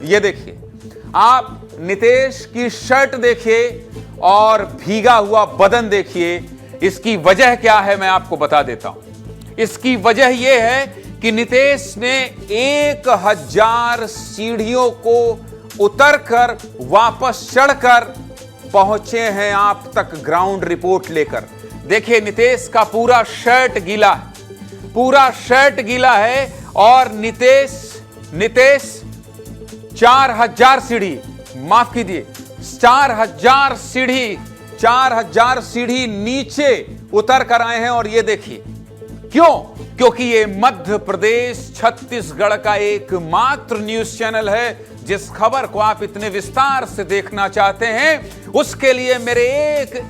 ये देखिए, आप नितेश की शर्ट देखिए और भीगा हुआ बदन देखिए। इसकी वजह क्या है मैं आपको बता देता हूं। इसकी वजह यह है कि नितेश ने 1000 सीढ़ियों को उतरकर वापस चढ़कर पहुंचे हैं आप तक ग्राउंड रिपोर्ट लेकर। देखिए, नितेश का पूरा शर्ट गीला है, पूरा शर्ट गीला है। और नितेश 4000 सीढ़ी, माफ कीजिए, 4000 सीढ़ी नीचे उतर कर आए हैं। और ये देखिए क्यों, क्योंकि ये मध्य प्रदेश छत्तीसगढ़ का एकमात्र न्यूज चैनल है जिस खबर को आप इतने विस्तार से देखना चाहते हैं। उसके लिए मेरे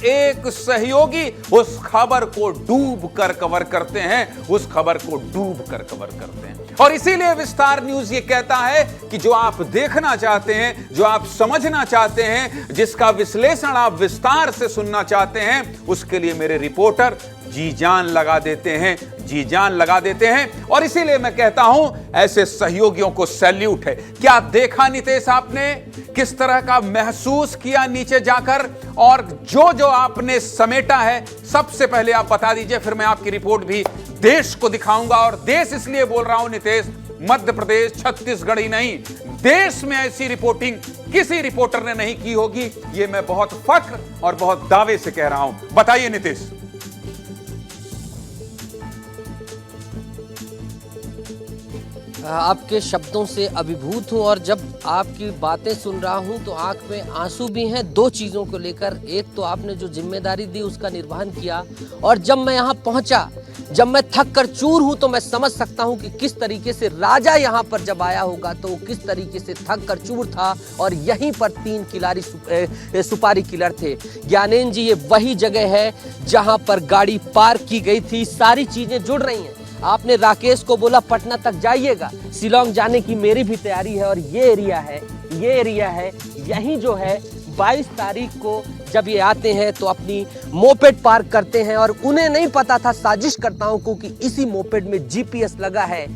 एक सहयोगी उस खबर को डूब कर कवर करते हैं, उस खबर को डूब कर कवर करते हैं। और इसीलिए विस्तार न्यूज ये कहता है कि जो आप देखना चाहते हैं, जो आप समझना चाहते हैं, जिसका विश्लेषण आप विस्तार से सुनना चाहते हैं, उसके लिए मेरे रिपोर्टर जी जान लगा देते हैं, जी जान लगा देते हैं। और इसीलिए मैं कहता हूं, ऐसे सहयोगियों को सैल्यूट है। क्या देखा नितेश आपने, किस तरह का महसूस किया नीचे जाकर, और जो जो आपने समेटा है, सबसे पहले आप बता दीजिए, फिर मैं आपकी रिपोर्ट भी देश को दिखाऊंगा। और देश इसलिए बोल रहा हूं नितेश, मध्य प्रदेश छत्तीसगढ़ ही नहीं, देश में ऐसी रिपोर्टिंग किसी रिपोर्टर ने नहीं की होगी। यह मैं बहुत फख्र और बहुत दावे से कह रहा हूं। बताइए नितेश। आपके शब्दों से अभिभूत हूँ, और जब आपकी बातें सुन रहा हूँ तो आंख में आंसू भी हैं। दो चीज़ों को लेकर, एक तो आपने जो जिम्मेदारी दी उसका निर्वहन किया, और जब मैं यहाँ पहुँचा, जब मैं थक कर चूर हूँ, तो मैं समझ सकता हूँ कि किस तरीके से राजा यहाँ पर जब आया होगा तो किस तरीके से थक कर चूर था। और यहीं पर 3 किलारी सुपारी किलर थे। ज्ञानेन जी, ये वही जगह है जहाँ पर गाड़ी पार्क की गई थी। सारी चीज़ें जुड़ रही हैं। आपने राकेश को बोला पटना तक जाइएगा, शिलोंग जाने की मेरी भी तैयारी है। और ये एरिया है, यही जो है 22 तारीख को जब ये आते हैं तो अपनी मोपेड पार्क करते हैं। और उन्हें नहीं पता था साजिशकर्ताओं को कि इसी मोपेड में जीपीएस लगा है।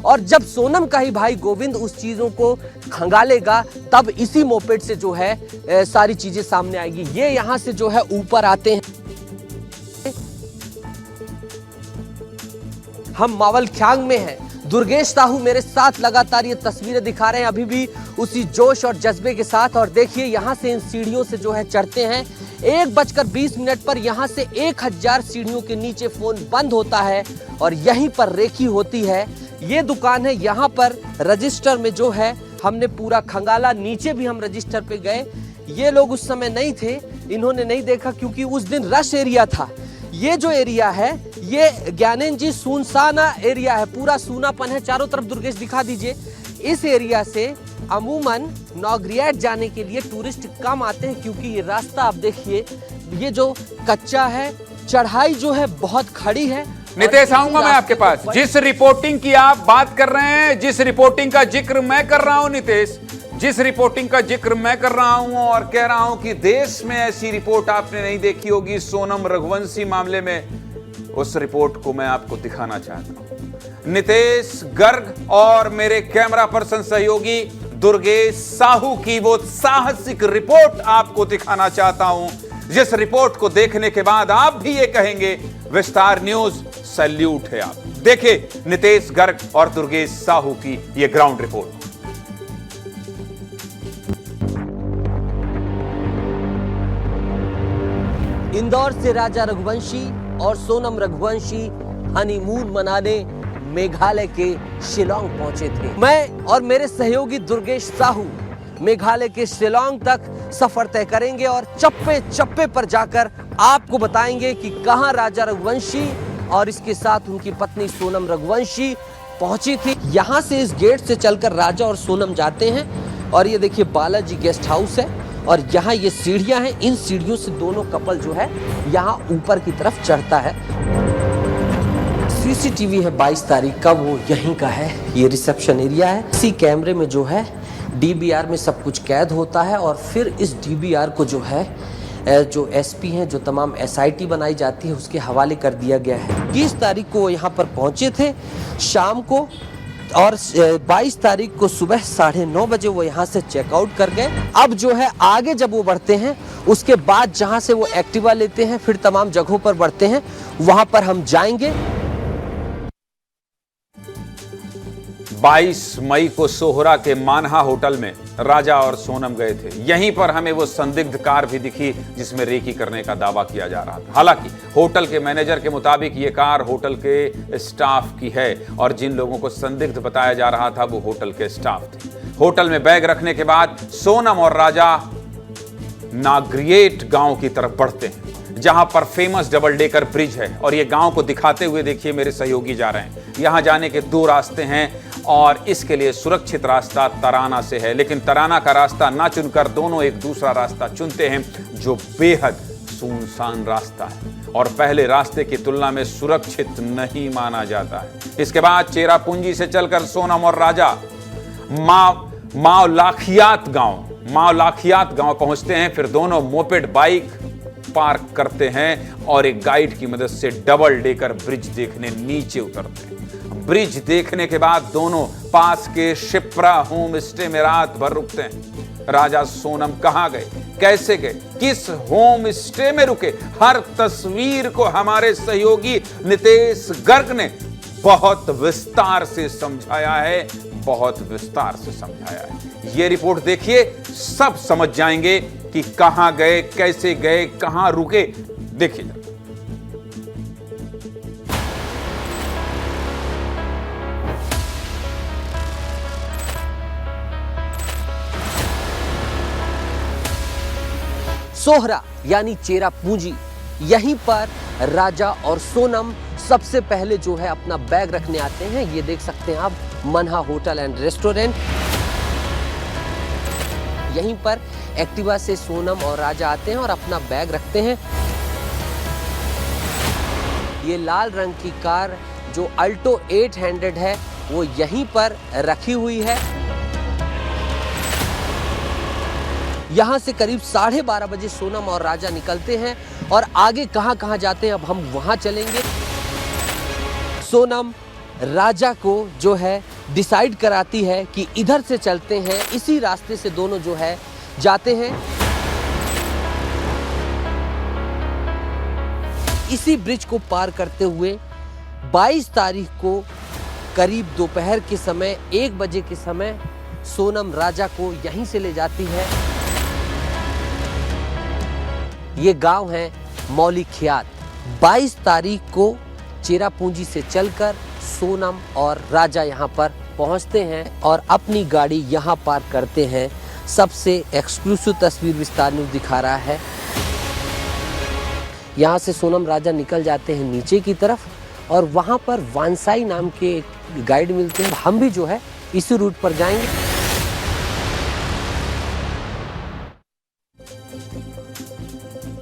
और जब सोनम का ही भाई गोविंद उस चीज़ों को खंगालेगा, तब इसी मोपेड से जो है सारी चीज़ें सामने आएगी। ये यहाँ से जो है ऊपर आते हैं। हम मावलख्यांग में हैं। दुर्गेश साहू मेरे साथ लगातार ये तस्वीरें दिखा रहे हैं, अभी भी उसी जोश और जज्बे के साथ। और देखिए, यहाँ से इन सीढ़ियों से जो है चढ़ते हैं। 1:20 पर यहाँ से 1000 सीढ़ियों के नीचे फोन बंद होता है और यहीं पर रेखी होती है। ये दुकान है, यहाँ पर रजिस्टर में जो है हमने पूरा खंगाला। नीचे भी हम रजिस्टर पे गए। ये लोग उस समय नहीं थे, इन्होंने नहीं देखा क्योंकि उस दिन रश एरिया था। ये जो एरिया है, ये ज्ञानेन जी सुनसाना एरिया है, पूरा सूनापन है चारों तरफ। दुर्गेश दिखा दीजिए। इस एरिया से अमूमन नौगरियाट जाने के लिए टूरिस्ट कम आते हैं क्योंकि ये रास्ता आप देखिए, ये जो कच्चा है, चढ़ाई जो है बहुत खड़ी है। नितेश, आऊंगा मैं आपके पास। जिस रिपोर्टिंग की आप बात कर रहे हैं, जिस रिपोर्टिंग का जिक्र मैं कर रहा हूं नितेश, जिस रिपोर्टिंग का जिक्र मैं कर रहा हूं और कह रहा हूं कि देश में ऐसी रिपोर्ट आपने नहीं देखी होगी सोनम रघुवंशी मामले में, उस रिपोर्ट को मैं आपको दिखाना चाहता हूं। नितेश गर्ग और मेरे कैमरा पर्सन सहयोगी दुर्गेश साहू की वो साहसिक रिपोर्ट आपको दिखाना चाहता हूं, जिस रिपोर्ट को देखने के बाद आप भी ये कहेंगे विस्तार न्यूज सैल्यूट है। आप देखिए नितेश गर्ग और दुर्गेश साहू की ये ग्राउंड रिपोर्ट। इंदौर से राजा रघुवंशी और सोनम रघुवंशी हनीमून मनाने मेघालय के शिलोंग पहुंचे थे। मैं और मेरे सहयोगी दुर्गेश साहू मेघालय के शिलोंग तक सफर तय करेंगे और चप्पे चप्पे पर जाकर आपको बताएंगे कि कहां राजा रघुवंशी और इसके साथ उनकी पत्नी सोनम रघुवंशी पहुंची थी। यहां से इस गेट से चलकर राजा और सोनम जाते हैं और ये देखिए बालाजी गेस्ट हाउस है और यहाँ ये सीढ़ियां हैं। इन सीढ़ियों से दोनों कपल जो है यहाँ ऊपर की तरफ चढ़ता है। सीसीटीवी है 22 तारीख का, वो यहीं का है। ये रिसेप्शन एरिया है। इसी कैमरे में जो है डीबीआर में सब कुछ कैद होता है और फिर इस डीबीआर को जो है जो एसपी हैं, जो तमाम एसआईटी बनाई जाती है, उसके हवाले कर दिया गया है। 20 तारीख को वो यहाँ पर पहुँचे थे शाम को। और 22 तारीख को सुबह 9:30 बजे वो यहाँ से चेकआउट कर गए। अब जो है आगे जब वो बढ़ते हैं उसके बाद जहाँ से वो एक्टिवा लेते हैं फिर तमाम जगहों पर बढ़ते हैं, वहां पर हम जाएंगे। 22 मई को सोहरा के मानहा होटल में राजा और सोनम गए थे। यहीं पर हमें वो संदिग्ध कार भी दिखी जिसमें रेकी करने का दावा किया जा रहा था। हालांकि होटल के मैनेजर के मुताबिक ये कार होटल के स्टाफ की है और जिन लोगों को संदिग्ध बताया जा रहा था वो होटल के स्टाफ थे। होटल में बैग रखने के बाद सोनम और राजा नागरिएट गांव की तरफ बढ़ते हैं जहां पर फेमस डबल डेकर ब्रिज है और ये गांव को दिखाते हुए देखिए मेरे सहयोगी जा रहे हैं। यहां जाने के 2 रास्ते हैं और इसके लिए सुरक्षित रास्ता तराना से है, लेकिन तराना का रास्ता ना चुनकर दोनों एक दूसरा रास्ता चुनते हैं जो बेहद सुनसान रास्ता है और पहले रास्ते की तुलना में सुरक्षित नहीं माना जाता है। इसके बाद चेरापूंजी से चलकर सोनम और राजा मावलाखियात गांव पहुंचते हैं। फिर दोनों मोपेड बाइक पार्क करते हैं और एक गाइड की मदद से डबल डेकर ब्रिज देखने नीचे उतरते हैं। ब्रिज देखने के बाद दोनों पास के शिप्रा होम स्टे में रात भर रुकते हैं। राजा सोनम कहां गए, कैसे गए, किस होम स्टे में रुके, हर तस्वीर को हमारे सहयोगी नितेश गर्ग ने बहुत विस्तार से समझाया है। ये रिपोर्ट देखिए, सब समझ जाएंगे कि कहां गए, कैसे गए, कहां रुके। देखिए सोहरा यानी चेरापूंजी, यहीं पर राजा और सोनम सबसे पहले जो है अपना बैग रखने आते हैं। ये देख सकते हैं आप, मनहा होटल एंड रेस्टोरेंट। यहीं पर एक्टिवा से सोनम और राजा आते हैं और अपना बैग रखते हैं। ये लाल रंग की कार जो अल्टो 800 है वो यहीं पर रखी हुई है। यहां से करीब 12:30 बजे सोनम और राजा निकलते हैं और आगे कहां जाते हैं अब हम वहां चलेंगे। सोनम राजा को जो है डिसाइड कराती है कि इधर से चलते हैं, इसी रास्ते से दोनों जो है जाते हैं। इसी ब्रिज को पार करते हुए 22 तारीख को करीब दोपहर के समय 1 बजे के समय सोनम राजा को यहीं से ले जाती है। ये गांव है मौलिखियात। 22 तारीख को चेरापूंजी से चलकर सोनम और राजा यहाँ पर पहुँचते हैं और अपनी गाड़ी यहाँ पार्क करते हैं। सबसे एक्सक्लूसिव तस्वीर विस्तार न्यूज़ दिखा रहा है। यहाँ से सोनम राजा निकल जाते हैं नीचे की तरफ और वहाँ पर वानसाई नाम के एक गाइड मिलते हैं। हम भी जो है इसी रूट पर जाएंगे।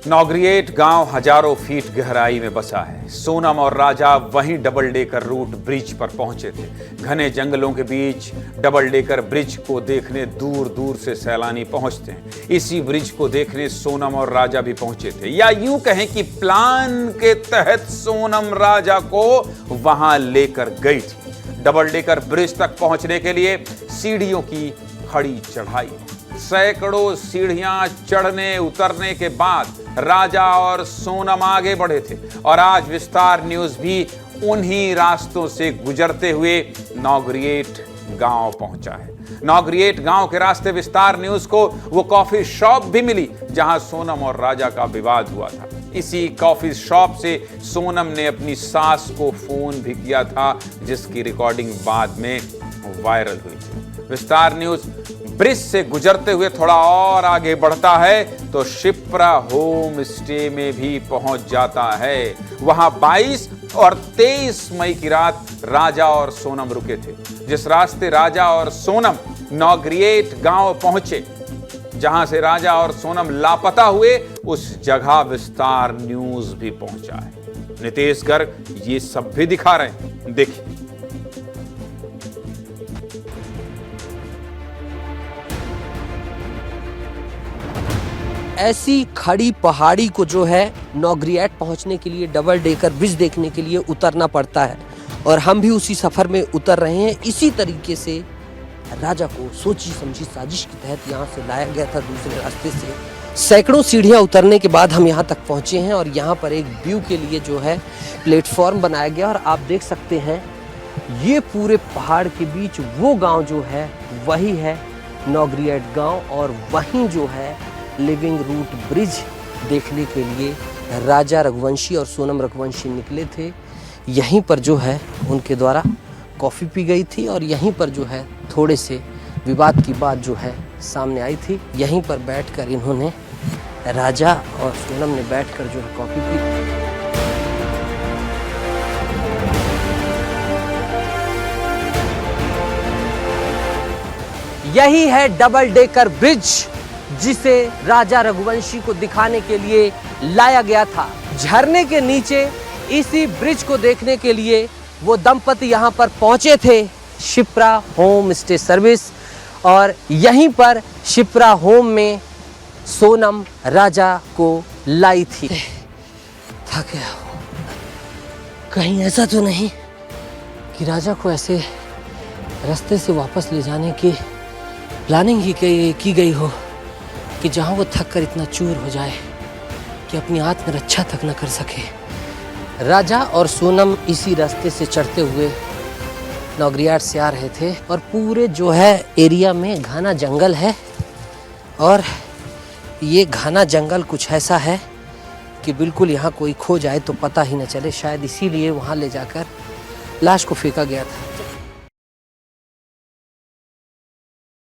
नागरिएट गांव हजारों फीट गहराई में बसा है। सोनम और राजा वहीं डबल डेकर रूट ब्रिज पर पहुंचे थे। घने जंगलों के बीच डबल डेकर ब्रिज को देखने दूर दूर से सैलानी पहुंचते हैं। इसी ब्रिज को देखने सोनम और राजा भी पहुंचे थे, या यूं कहें कि प्लान के तहत सोनम राजा को वहां लेकर गई थी। डबल डेकर ब्रिज तक पहुंचने के लिए सीढ़ियों की खड़ी चढ़ाई, सैकड़ों सीढ़ियां चढ़ने उतरने के बाद राजा और सोनम आगे बढ़े थे और आज विस्तार न्यूज़ भी उन्हीं रास्तों से गुजरते हुए नागरिएट गांव पहुंचा है। नागरिएट गांव के रास्ते विस्तार न्यूज़ को वो कॉफी शॉप भी मिली जहां सोनम और राजा का विवाद हुआ था। इसी कॉफी शॉप से सोनम ने अपनी सास को फोन भी किया था, जिसकी रिकॉर्डिंग बाद में वायरल हुई थी। विस्तार न्यूज़ ब्रिज से गुजरते हुए थोड़ा और आगे बढ़ता है तो शिप्रा होम स्टे में भी पहुंच जाता है। वहां 22 और 23 मई की रात राजा और सोनम रुके थे। जिस रास्ते राजा और सोनम नागरिएट गांव पहुंचे, जहां से राजा और सोनम लापता हुए, उस जगह विस्तार न्यूज़ भी पहुंचा है। नितेश गर्ग ये सब भी दिखा रहे हैं, देखिए। ऐसी खड़ी पहाड़ी को जो है नागरिएट पहुंचने के लिए डबल डेकर ब्रिज देखने के लिए उतरना पड़ता है और हम भी उसी सफ़र में उतर रहे हैं। इसी तरीके से राजा को सोची समझी साजिश के तहत यहाँ से लाया गया था दूसरे रास्ते से। सैकड़ों सीढ़ियाँ उतरने के बाद हम यहाँ तक पहुँचे हैं और यहाँ पर एक व्यू के लिए जो है प्लेटफॉर्म बनाया गया और आप देख सकते हैं ये पूरे पहाड़ के बीच वो गांव जो है वही है नौगरियाट गांव, और वहीं जो है लिविंग रूट ब्रिज देखने के लिए राजा रघुवंशी और सोनम रघुवंशी निकले थे। यहीं पर जो है उनके द्वारा कॉफ़ी पी गई थी और यहीं पर जो है थोड़े से विवाद की बात जो है सामने आई थी। यहीं पर बैठकर इन्होंने, राजा और सोनम ने बैठकर जो है कॉफ़ी पी। यही है डबल डेकर ब्रिज जिसे राजा रघुवंशी को दिखाने के लिए लाया गया था। झरने के नीचे इसी ब्रिज को देखने के लिए वो दंपति यहाँ पर पहुंचे थे, शिप्रा होम स्टे सर्विस, और यहीं पर शिप्रा होम में सोनम राजा को लाई थी। थक गया हूं, कहीं ऐसा तो नहीं कि राजा को ऐसे रास्ते से वापस ले जाने की प्लानिंग ही की गई हो कि जहां वो थक कर इतना चूर हो जाए कि अपनी आत्मरक्षा तक न कर सके। राजा और सोनम इसी रास्ते से चढ़ते हुए नौगरियाट से आ रहे थे और पूरे जो है एरिया में घना जंगल है और ये घना जंगल कुछ ऐसा है कि बिल्कुल यहाँ कोई खो जाए तो पता ही न चले। शायद इसीलिए वहाँ ले जाकर लाश को फेंका गया था।